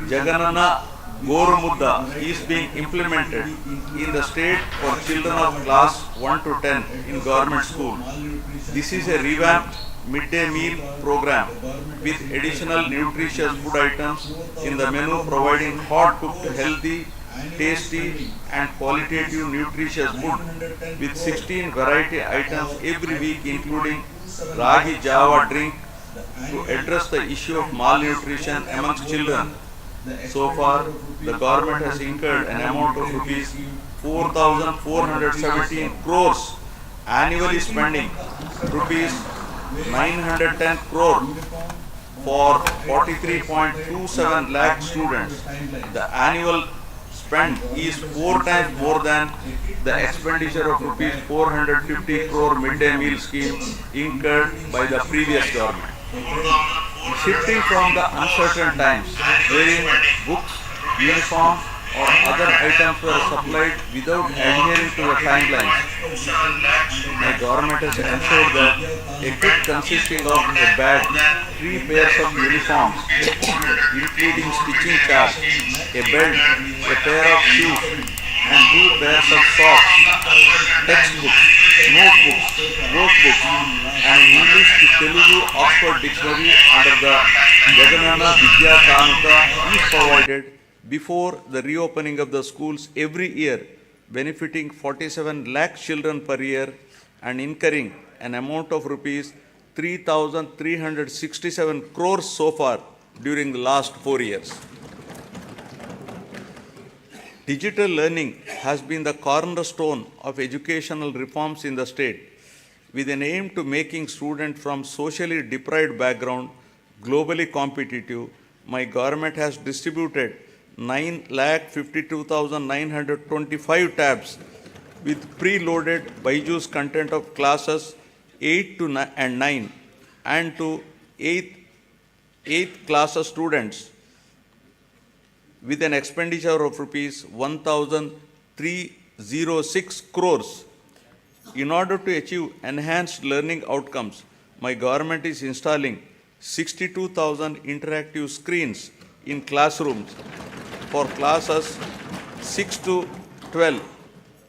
Jaganana Gorumudda is being implemented in the state for children of class 1 to 10 in government school. This is a revamped midday meal program with additional nutritious food items in the menu, providing hot cooked healthy, tasty and qualitative nutritious food with 16 variety items every week, including Ragi Java drink to address the issue of malnutrition amongst children. So far, the government has incurred an amount of rupees 4,417 crores, annually spending rupees 910 crore for 43.27 lakh students. The annual spend is 4 times more than the expenditure of rupees 450 crore midday meal scheme incurred by the previous government. Shifting from the uncertain times wherein books, uniform or other items were supplied without adhering to the timelines, my government has ensured that a kit consisting of a bag, 3 pairs of uniforms, including stitching charge, a belt, a pair of shoes, and 2 pairs of socks, textbooks, notebooks, workbooks, and English to Telugu Oxford Dictionary under the Jaganana Vidya Kanuka is provided before the reopening of the schools every year, benefiting 47 lakh children per year and incurring an amount of rupees 3,367 crores so far during the last 4 years. Digital learning has been the cornerstone of educational reforms in the state, with an aim to making students from socially deprived background globally competitive. My government has distributed 9,52,925 tabs with preloaded Byju's content of classes 8 to 9 and to 8th class students with an expenditure of rupees 1,306 crores. In order to achieve enhanced learning outcomes, my government is installing 62,000 interactive screens in classrooms for classes 6 to 12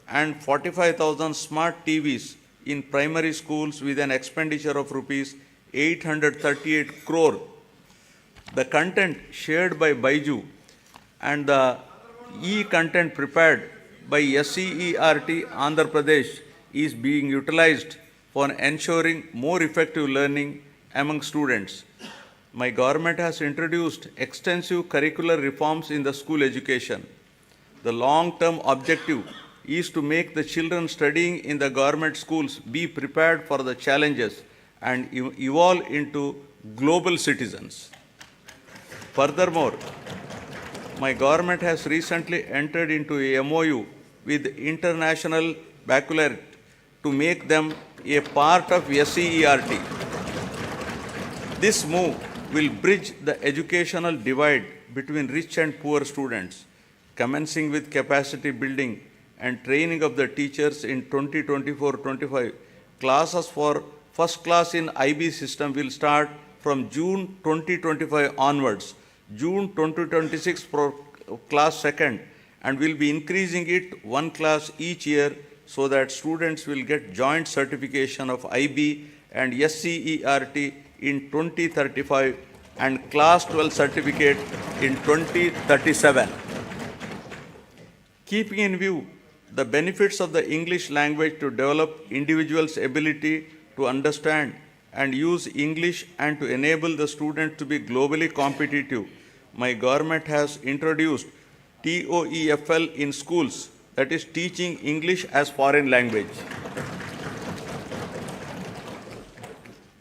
and 45,000 smart TVs in primary schools with an expenditure of rupees 838 crore. The content shared by Byju and the e-content prepared by SCERT Andhra Pradesh is being utilized for ensuring more effective learning among students. My government has introduced extensive curricular reforms in the school education. The long-term objective is to make the children studying in the government schools be prepared for the challenges and evolve into global citizens. Furthermore, my government has recently entered into a MOU with International Baccalaureate to make them a part of SCERT. This move will bridge the educational divide between rich and poor students, commencing with capacity building and training of the teachers in 2024-25. Classes for first class in IB system will start from June 2025 onwards, June 2026 for class second, and will be increasing it 1 class each year so that students will get joint certification of IB and SCERT in 2035 and class 12 certificate in 2037. Keeping in view the benefits of the English language to develop individuals' ability to understand and use English and to enable the student to be globally competitive, my government has introduced TOEFL in schools, that is teaching English as foreign language.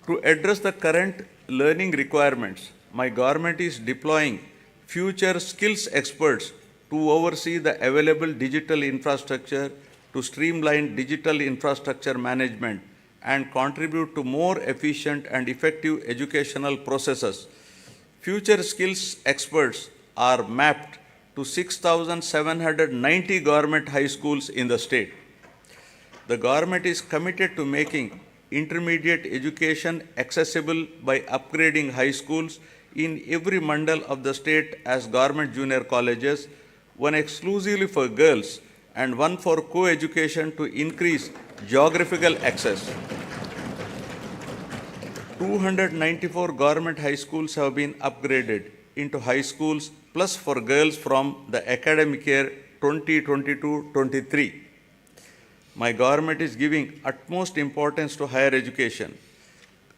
To address the current learning requirements, my government is deploying future skills experts to oversee the available digital infrastructure, to streamline digital infrastructure management and contribute to more efficient and effective educational processes. Future skills experts are mapped to 6,790 government high schools in the state. The government is committed to making intermediate education accessible by upgrading high schools in every mandal of the state as government junior colleges, one exclusively for girls and one for co-education to increase geographical access. 294 government high schools have been upgraded into high schools plus for girls from the academic year 2022-23. My government is giving utmost importance to higher education.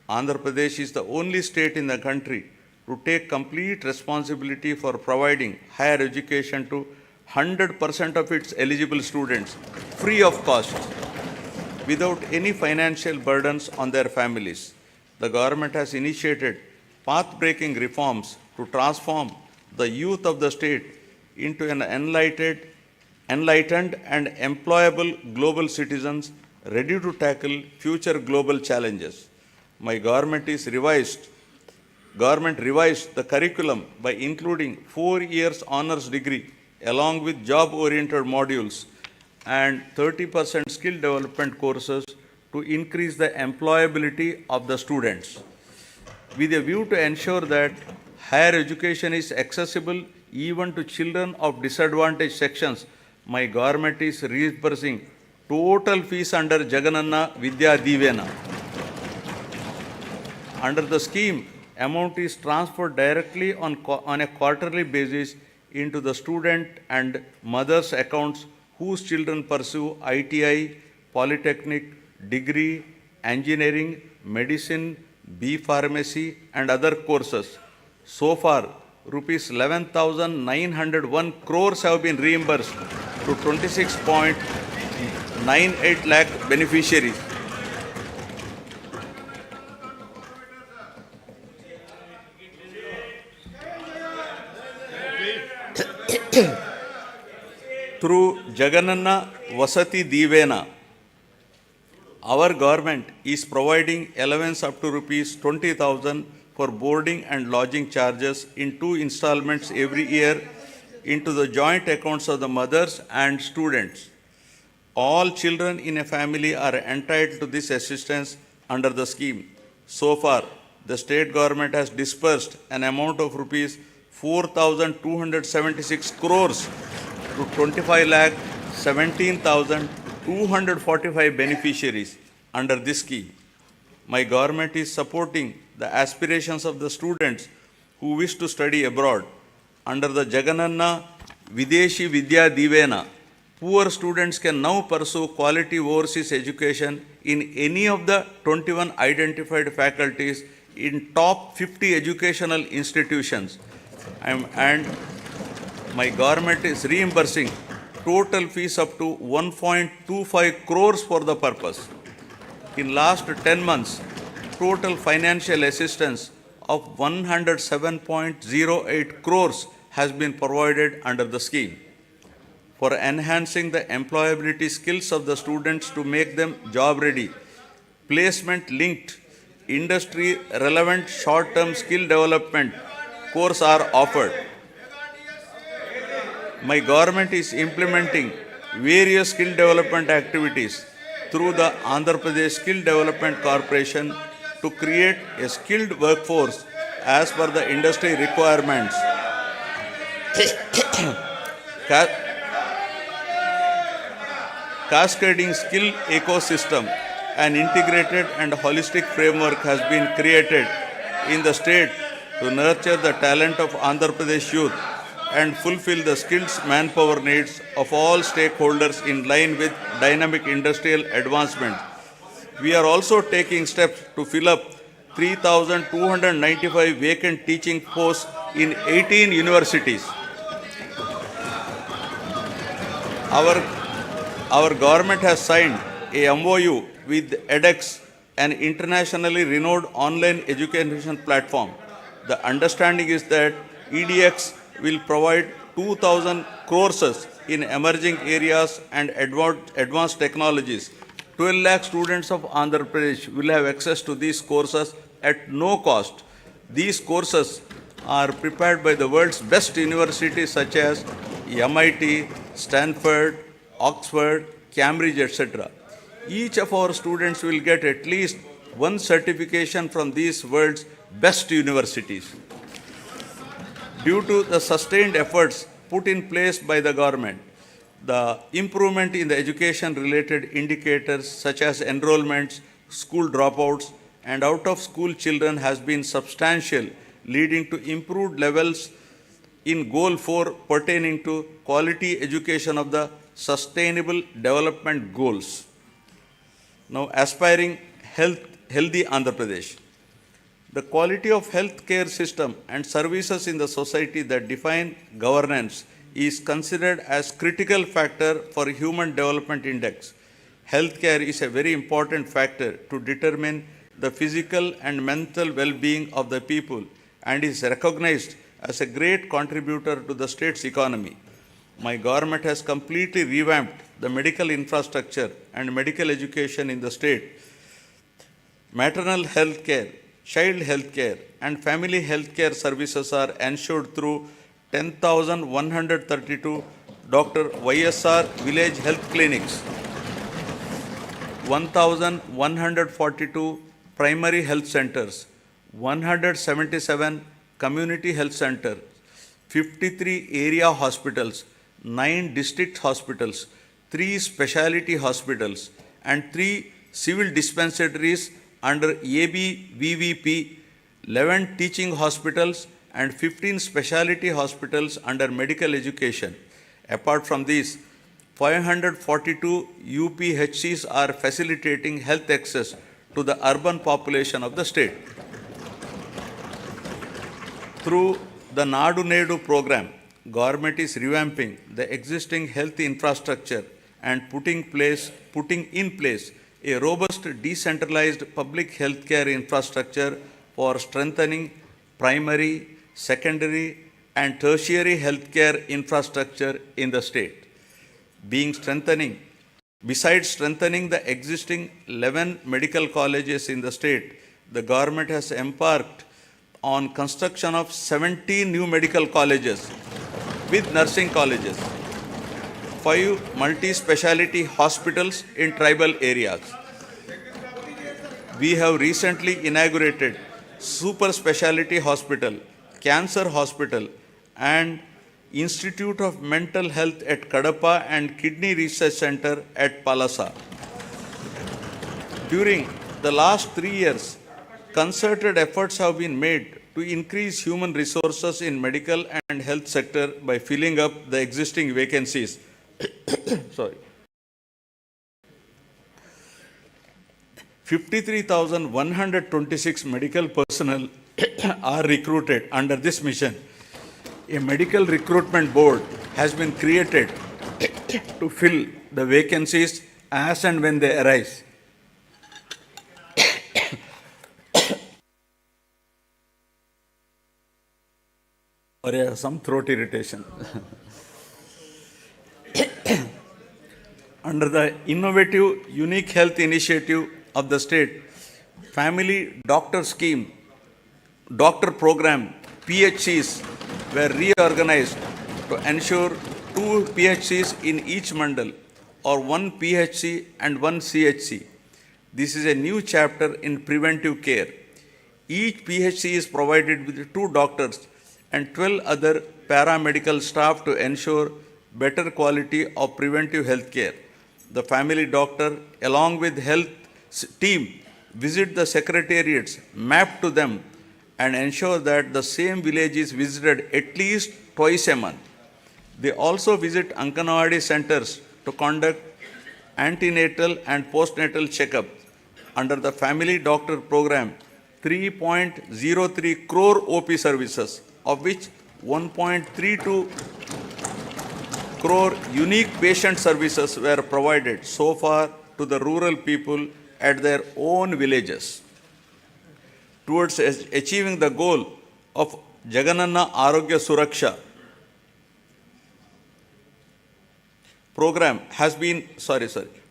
Andhra Pradesh is the only state in the country to take complete responsibility for providing higher education to 100% of its eligible students free of cost without any financial burdens on their families. The government has initiated path-breaking reforms to transform the youth of the state into an enlightened and employable global citizens ready to tackle future global challenges. My government revised the curriculum by including 4 years honors degree along with job-oriented modules and 30% skill development courses to increase the employability of the students. With a view to ensure that higher education is accessible even to children of disadvantaged sections, my government is reimbursing total fees under Jagananna Vidya Divena. Under the scheme, amount is transferred directly on a quarterly basis into the student and mother's accounts whose children pursue ITI, polytechnic, degree, engineering, medicine, B pharmacy and other courses. So far, rupees 11,901 crores have been reimbursed to 26.98 lakh beneficiaries. Through Jagananna Vasati Divena, our government is providing allowance up to rupees 20,000 for boarding and lodging charges in 2 installments every year into the joint accounts of the mothers and students. All children in a family are entitled to this assistance under the scheme. So far, the state government has disbursed an amount of rupees 4,276 crores to 25,17,245 beneficiaries under this scheme. My government is supporting the aspirations of the students who wish to study abroad. Under the Jagananna Videshi Vidya Divena, poor students can now pursue quality overseas education in any of the 21 identified faculties in top 50 educational institutions. And my government is reimbursing total fees up to 1.25 crores for the purpose. In last 10 months, total financial assistance of 107.08 crores has been provided under the scheme. For enhancing the employability skills of the students to make them job ready, placement linked, industry relevant short-term skill development courses are offered. My government is implementing various skill development activities through the Andhra Pradesh Skill Development Corporation to create a skilled workforce as per the industry requirements. Cascading skill ecosystem, an integrated and holistic framework has been created in the state to nurture the talent of Andhra Pradesh youth and fulfill the skills manpower needs of all stakeholders in line with dynamic industrial advancement. We are also taking steps to fill up 3,295 vacant teaching posts in 18 universities. Our government has signed a MOU with edX, an internationally renowned online education platform. The understanding is that EDX will provide 2,000 courses in emerging areas and advanced technologies. 12 lakh students of Andhra Pradesh will have access to these courses at no cost. These courses are prepared by the world's best universities such as MIT, Stanford, Oxford, Cambridge, etc. Each of our students will get at least one certification from these world's best universities. Due to the sustained efforts put in place by the government, the improvement in the education-related indicators such as enrollments, school dropouts, and out-of-school children has been substantial, leading to improved levels in Goal 4 pertaining to quality education of the Sustainable Development Goals. Now, aspiring healthy Andhra Pradesh. The quality of healthcare system and services in the society that define governance is considered as critical factor for Human Development Index. Healthcare is a very important factor to determine the physical and mental well-being of the people and is recognized as a great contributor to the state's economy. My government has completely revamped the medical infrastructure and medical education in the state. Maternal health care, child health care, and family health care services are ensured through 10,132 Dr. YSR village health clinics, 1,142 primary health centers, 177 community health centers, 53 area hospitals, 9 district hospitals, 3 specialty hospitals, and 3 civil dispensaries under ABVVP, 11 teaching hospitals, and 15 specialty hospitals under medical education. Apart from these, 542 UPHCs are facilitating health access to the urban population of the state. Through the Nadu Nedu program, government is revamping the existing health infrastructure and putting in place a robust decentralized public healthcare infrastructure for strengthening primary, secondary, and tertiary healthcare infrastructure in the state. Besides strengthening the existing 11 medical colleges in the state, the government has embarked on construction of 17 new medical colleges with nursing colleges, 5 multi-speciality hospitals in tribal areas. We have recently inaugurated super speciality hospital, cancer hospital, and Institute of Mental Health at Kadapa and Kidney Research Center at Palasa. During the last 3 years, concerted efforts have been made to increase human resources in medical and health sector by filling up the existing vacancies. 53,126 medical personnel are recruited under this mission. A medical recruitment board has been created to fill the vacancies as and when they arise. Or some throat irritation. Under the innovative Unique Health Initiative of the state, Family Doctor Scheme, Doctor Program, PHCs were reorganized to ensure 2 PHCs in each mandal or 1 PHC and 1 CHC. This is a new chapter in preventive care. Each PHC is provided with 2 doctors and 12 other paramedical staff to ensure better quality of preventive health care. The family doctor, along with health team, visit the secretariats, map to them, and ensure that the same village is visited at least twice a month. They also visit Anganwadi centers to conduct antenatal and postnatal checkup. Under the family doctor program, 3.03 crore OP services, of which 1.32 crore unique patient services were provided so far to the rural people at their own villages. Towards achieving the goal of Jagananna Arogya Suraksha program has been,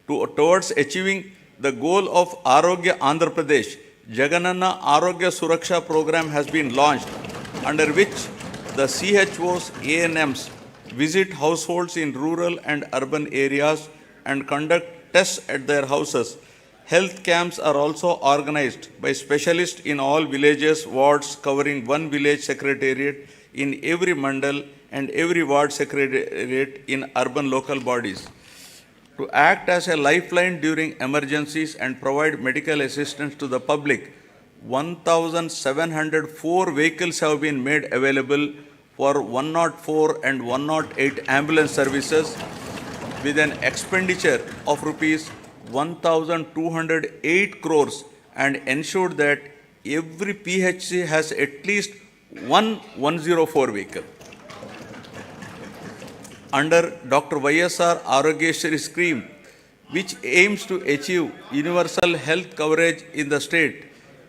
towards achieving the goal of Arogya Andhra Pradesh, Jagananna Arogya Suraksha program has been launched, under which the CHOs, ANMs visit households in rural and urban areas and conduct tests at their houses Health camps are also organized by specialists in all villages, wards, covering one village secretariat in every mandal and every ward secretariat in urban local bodies. To act as a lifeline during emergencies and provide medical assistance to the public, 1,704 vehicles have been made available for 104 and 108 ambulance services with an expenditure of rupees 1,208 crores and ensured that every PHC has at least one 104 vehicle. Under Dr. YSR Arogyashri scheme, which aims to achieve universal health coverage in the state,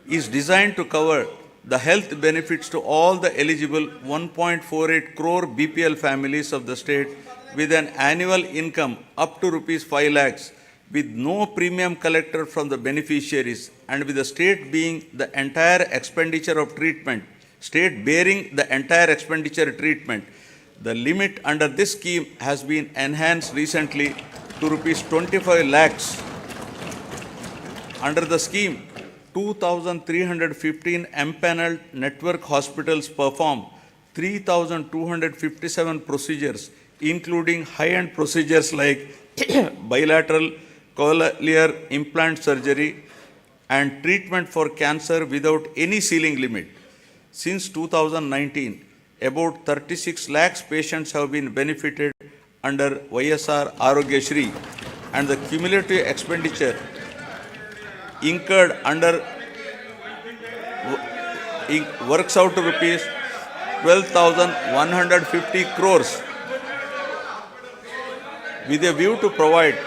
is designed to cover the health benefits to all the eligible 1.48 crore BPL families of the state with an annual income up to rupees 5 lakhs, with no premium collected from the beneficiaries, and with the state being the entire expenditure of treatment, state bearing the entire expenditure treatment. The limit under this scheme has been enhanced recently to rupees 25 lakhs. Under the scheme, 2,315 empaneled network hospitals perform 3,257 procedures, including high-end procedures like bilateral cochlear implant surgery and treatment for cancer without any ceiling limit. Since 2019, about 36 lakhs patients have been benefited under YSR Arogyashri, and the cumulative expenditure incurred under works out to rupees 12,150 crores. With a view to provide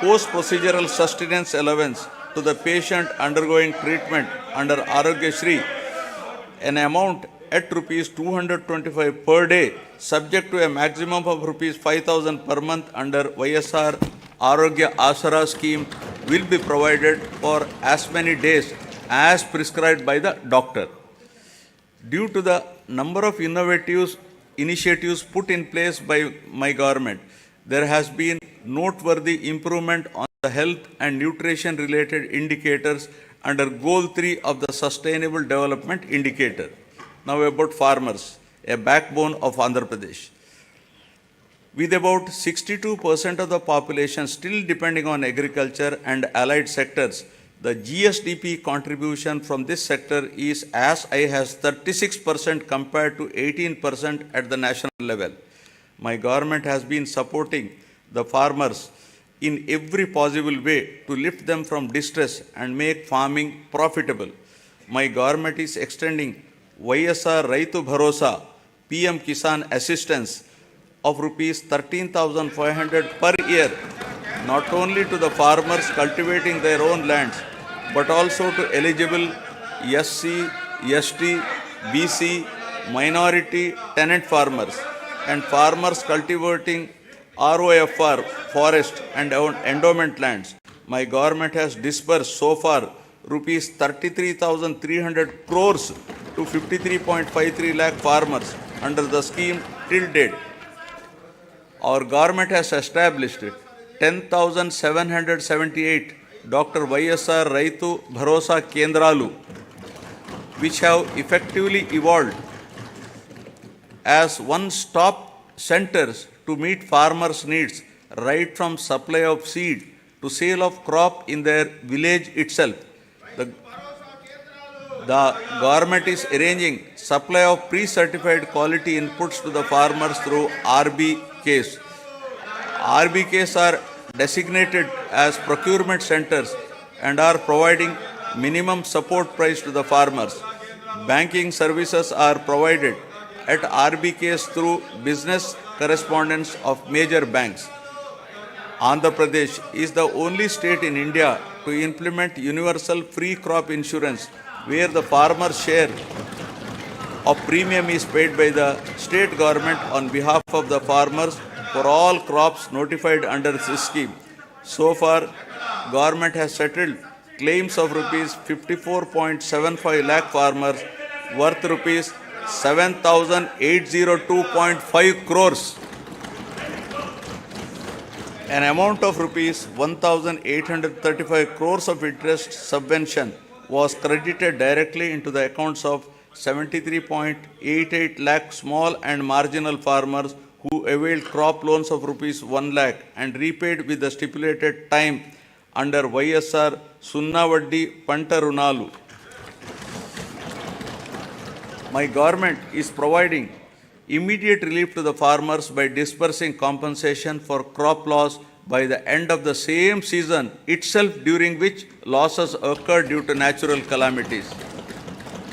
post-procedural sustenance allowance to the patient undergoing treatment under Arogyashri, an amount at rupees 225 per day, subject to a maximum of rupees 5,000 per month under YSR Arogya Asara scheme, will be provided for as many days as prescribed by the doctor. Due to the number of innovative initiatives put in place by my government, there has been noteworthy improvement on the health and nutrition related indicators under Goal 3 of the Sustainable Development Indicator. Now about farmers, a backbone of Andhra Pradesh. With about 62% of the population still depending on agriculture and allied sectors, the GSDP contribution from this sector is as high as 36% compared to 18% at the national level. My government has been supporting the farmers in every possible way to lift them from distress and make farming profitable. My government is extending YSR Raitu Bharosa PM Kisan assistance of rupees 13,500 per year, not only to the farmers cultivating their own lands, but also to eligible SC, ST, BC, minority tenant farmers and farmers cultivating ROFR, forest and endowment lands. My government has disbursed so far rupees 33,300 crores to 53.53 lakh farmers under the scheme till date. Our government has established 10,778 Dr. YSR Raitu Bharosa Kendralu, which have effectively evolved as one-stop centers to meet farmers' needs, right from supply of seed to sale of crop in their village itself. The government is arranging supply of pre-certified quality inputs to the farmers through RBKs. RBKs are designated as procurement centers and are providing minimum support price to the farmers. Banking services are provided at RBKs through business correspondents of major banks. Andhra Pradesh is the only state in India to implement universal free crop insurance, where the farmer's share of premium is paid by the state government on behalf of the farmers for all crops notified under this scheme. So far, government has settled claims of rupees 54.75 lakh farmers worth rupees 7,802.5 crores. An amount of rupees 1,835 crores of interest subvention was credited directly into the accounts of 73.88 lakh small and marginal farmers who availed crop loans of rupees 1 lakh and repaid with the stipulated time under YSR Sunnavaddi Panta Runalu. My government is providing immediate relief to the farmers by disbursing compensation for crop loss by the end of the same season itself during which losses occurred due to natural calamities.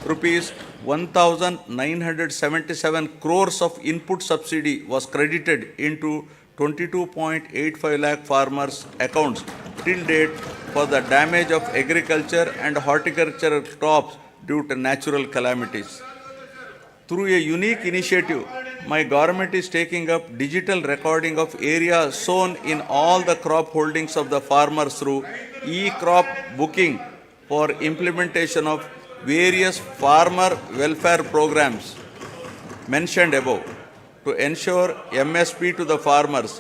Rupees 1,977 crores of input subsidy was credited into 22.85 lakh farmers' accounts till date for the damage of agriculture and horticultural crops due to natural calamities. Through a unique initiative, my government is taking up digital recording of area sown in all the crop holdings of the farmers through e-crop booking for implementation of various farmer welfare programs mentioned above. To ensure MSP to the farmers,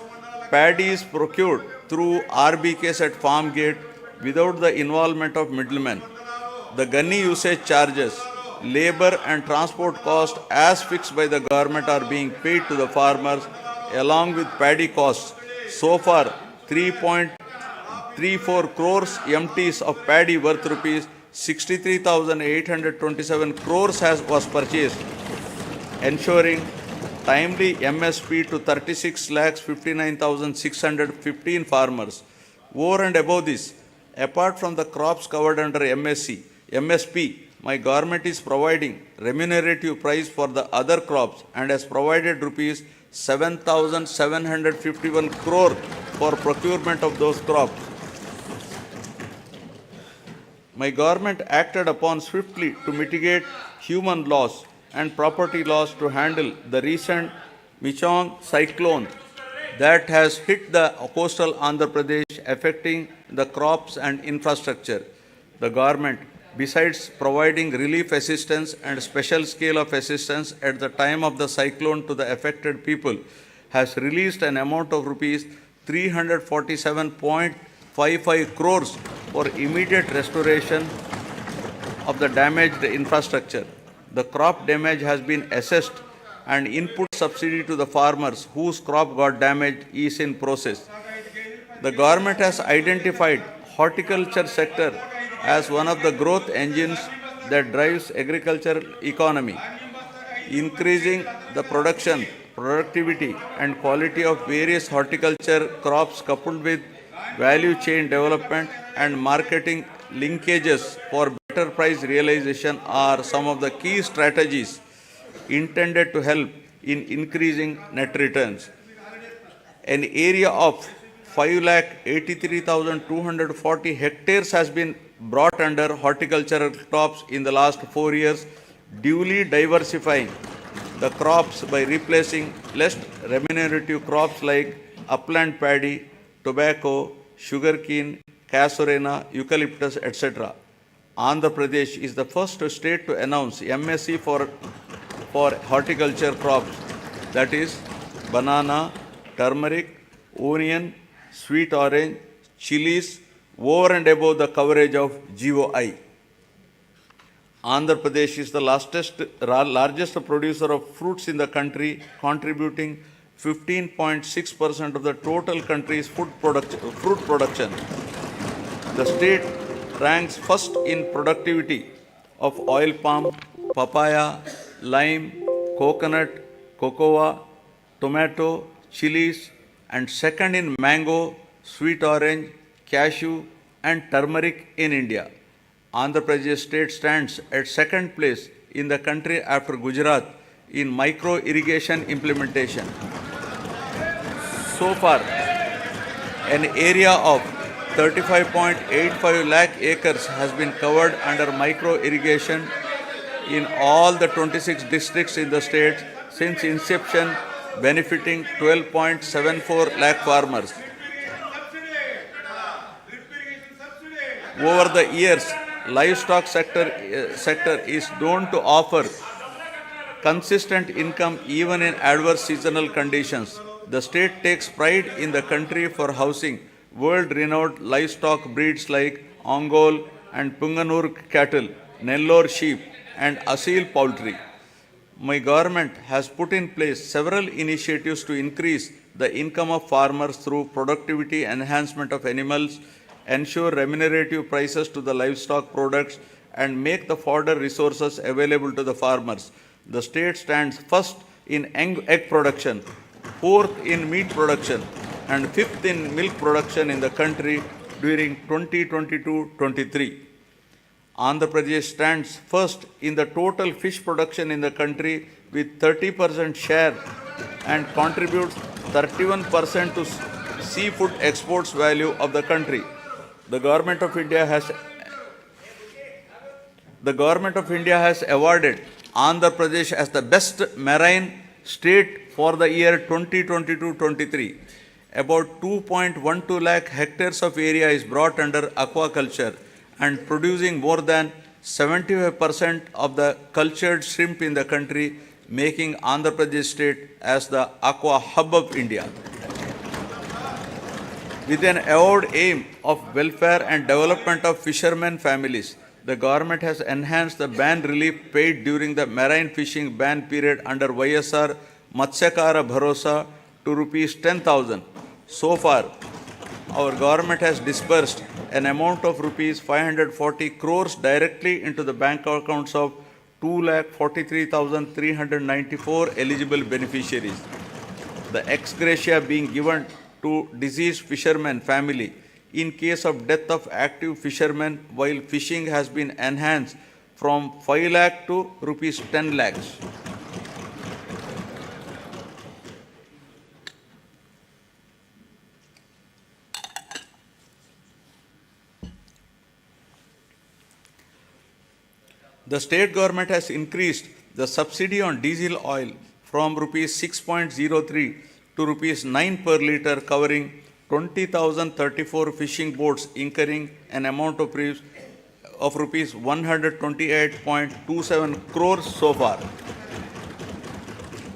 paddy is procured through RBKs at farm gate without the involvement of middlemen. The gunny usage charges, labor and transport costs as fixed by the government are being paid to the farmers along with paddy costs. So far, 3.34 crores MTs of paddy worth rupees 63,827 crores was purchased, ensuring timely MSP to 36,59,615 farmers. Over and above this, apart from the crops covered under MSP, my government is providing remunerative price for the other crops and has provided rupees 7,751 crore for procurement of those crops. My government acted upon swiftly to mitigate human loss and property loss to handle the recent Michong cyclone that has hit the coastal Andhra Pradesh, affecting the crops and infrastructure. The government, besides providing relief assistance and special scale of assistance at the time of the cyclone to the affected people, has released an amount of rupees 347.55 crores for immediate restoration of the damaged infrastructure. The crop damage has been assessed and input subsidy to the farmers whose crop got damaged is in process. The government has identified horticulture sector as one of the growth engines that drives agricultural economy, increasing the production, productivity and quality of various horticulture crops coupled with value chain development and marketing linkages for better price realization are some of the key strategies intended to help in increasing net returns. An area of 5,83,240 hectares has been brought under horticultural crops in the last 4 years, duly diversifying the crops by replacing less remunerative crops like upland paddy, tobacco, sugarcane, casorena, eucalyptus, etc. Andhra Pradesh is the first state to announce MSc for horticulture crops, that is banana, turmeric, onion, sweet orange, chilies, over and above the coverage of GOI. Andhra Pradesh is the largest producer of fruits in the country, contributing 15.6% of the total country's fruit production. The state ranks first in productivity of oil palm, papaya, lime, coconut, cocoa, tomato, chilies, and second in mango, sweet orange, cashew, and turmeric in India. Andhra Pradesh state stands at second place in the country after Gujarat in micro irrigation implementation. So far, an area of 35.85 lakh acres has been covered under micro irrigation in all the 26 districts in the state since inception, benefiting 12.74 lakh farmers. Over the years, livestock sector is known to offer consistent income even in adverse seasonal conditions. The state takes pride in the country for housing world-renowned livestock breeds like Ongole and Punganur cattle, Nellore sheep, and Asil poultry. My government has put in place several initiatives to increase the income of farmers through productivity enhancement of animals, ensure remunerative prices to the livestock products, and make the fodder resources available to the farmers. The state stands first in egg production, fourth in meat production, and fifth in milk production in the country during 2022-23. Andhra Pradesh stands first in the total fish production in the country with 30% share and contributes 31% to seafood exports value of the country. The Government of India has awarded Andhra Pradesh as the best marine state for the year 2022-23. About 2.12 lakh hectares of area is brought under aquaculture and producing more than 75% of the cultured shrimp in the country, making Andhra Pradesh state as the aqua hub of India. With an avowed aim of welfare and development of fishermen families, the government has enhanced the ban relief paid during the marine fishing ban period under YSR Matsyakara Bharosa to Rs 10,000. So far, our government has disbursed an amount of Rs 540 crores directly into the bank accounts of 2,43,394 eligible beneficiaries. The ex gratia being given to deceased fishermen family in case of death of active fishermen while fishing has been enhanced from 5 lakh to Rs 10 lakhs. The state government has increased the subsidy on diesel oil from Rs 6.03 to Rs 9 per litre, covering 20,034 fishing boats incurring an amount of Rs 128.27 crores so far.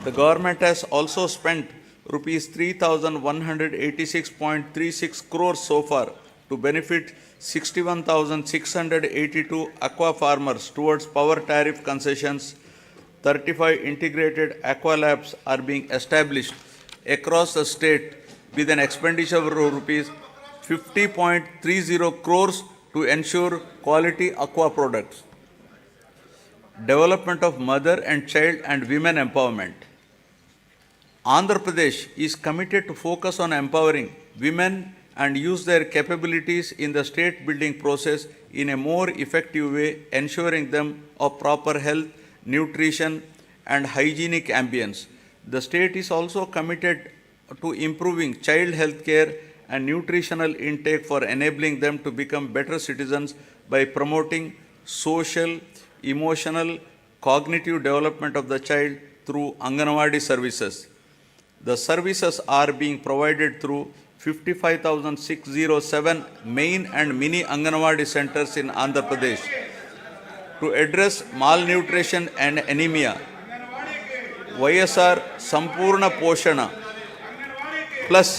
The government has also spent Rs 3,186.36 crores so far to benefit 61,682 aqua farmers towards power tariff concessions. 35 integrated aqua labs are being established across the state with an expenditure of Rs 50.30 crores to ensure quality aqua products. Development of mother and child and women empowerment. Andhra Pradesh is committed to focus on empowering women and use their capabilities in the state building process in a more effective way, ensuring them of proper health, nutrition, and hygienic ambience. The state is also committed to improving child health care and nutritional intake for enabling them to become better citizens by promoting social, emotional, cognitive development of the child through Anganwadi services. The services are being provided through 55,607 main and mini Anganwadi centers in Andhra Pradesh. To address malnutrition and anemia, YSR Sampurna Poshana Plus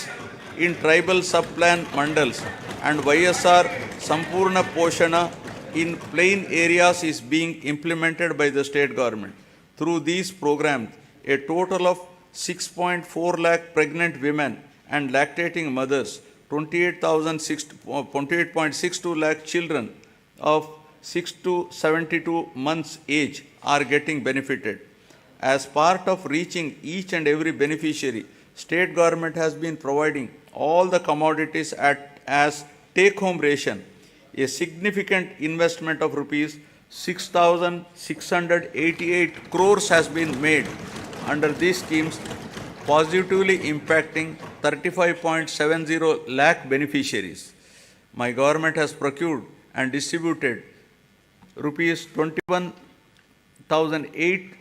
in tribal sub-plan mandals and YSR Sampurna Poshana in plain areas is being implemented by the state government. Through these programs, a total of 6.4 lakh pregnant women and lactating mothers, 28.62 lakh children of 6 to 72 months age are getting benefited. As part of reaching each and every beneficiary, state government has been providing all the commodities as take-home ration. A significant investment of Rs 6,688 crores has been made under these schemes, positively impacting 35.70 lakh beneficiaries. My government has procured and distributed Rs 21,008